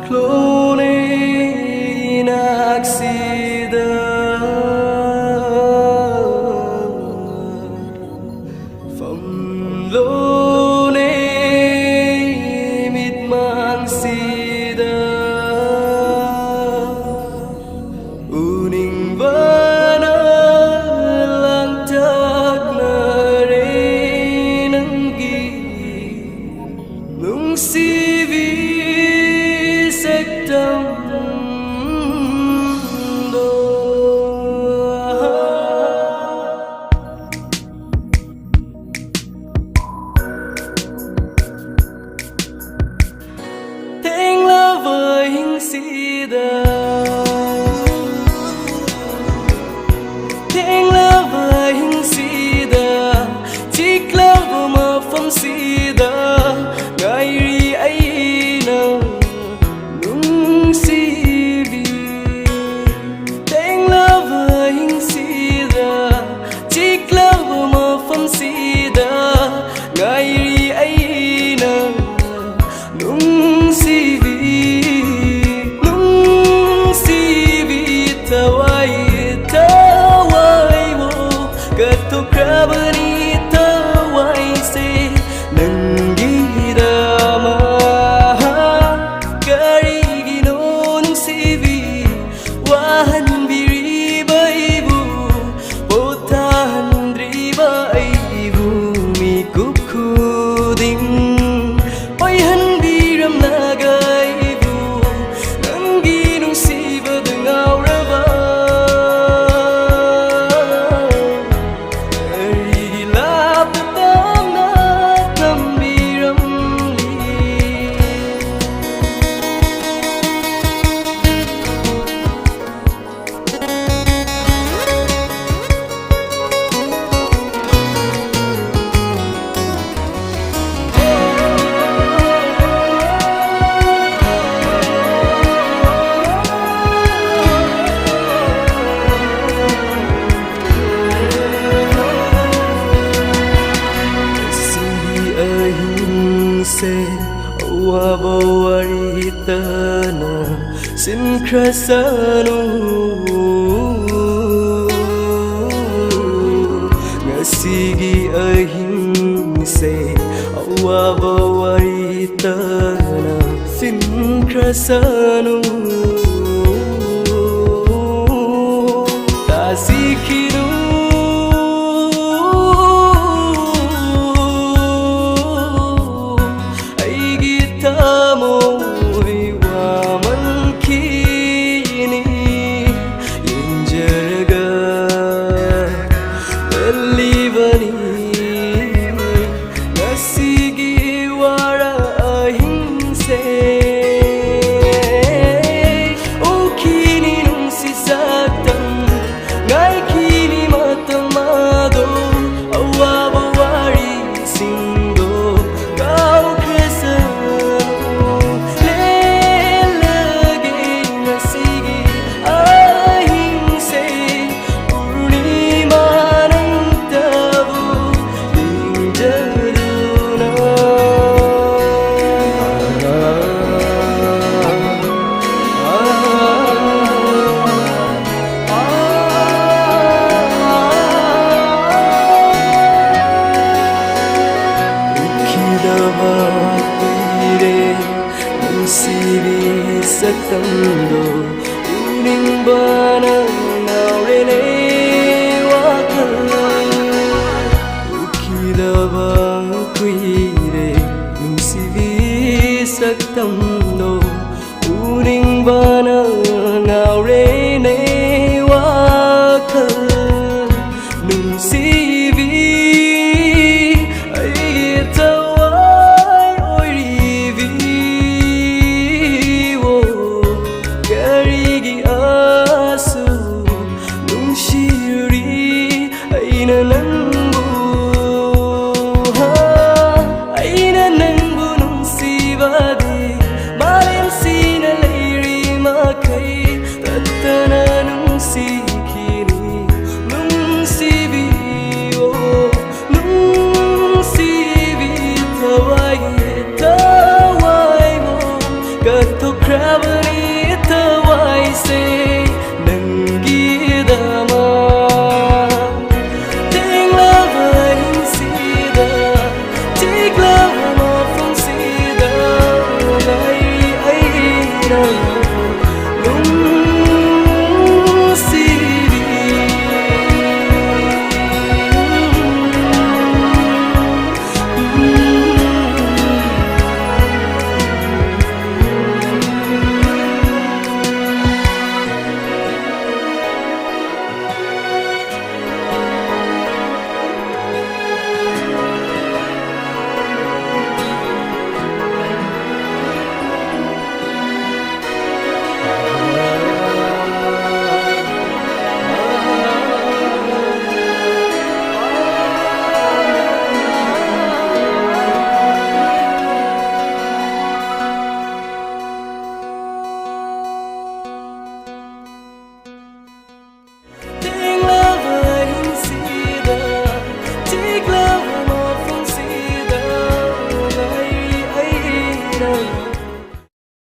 Clone inaksida Phong lone mit mang sida Uning vana lang tak na re nanggi Nung sivi Tiếng love với hình sida chiếc love mà phong sida ngày ri ấy nở nung sivi tiếng love với hình sida chiếc love mà phong sida ngày ri ấy nở nung sivi Ketukra bonita waise nangirama karigi non sivi wahan biri baibu potan driba aibu mi kukuding oi han biram lagaibu nangi nung siva dengau raba Wabawaritana sinkrasanu ngasigi ahimse wabawaritana sinkrasanu tasikinu Sakando uning bana naurene wakala ukida bang kuire nungsivi sakando uning bana naurene wakala nungsivi Aina nangbu nung sibadi malam sina leiri maka đời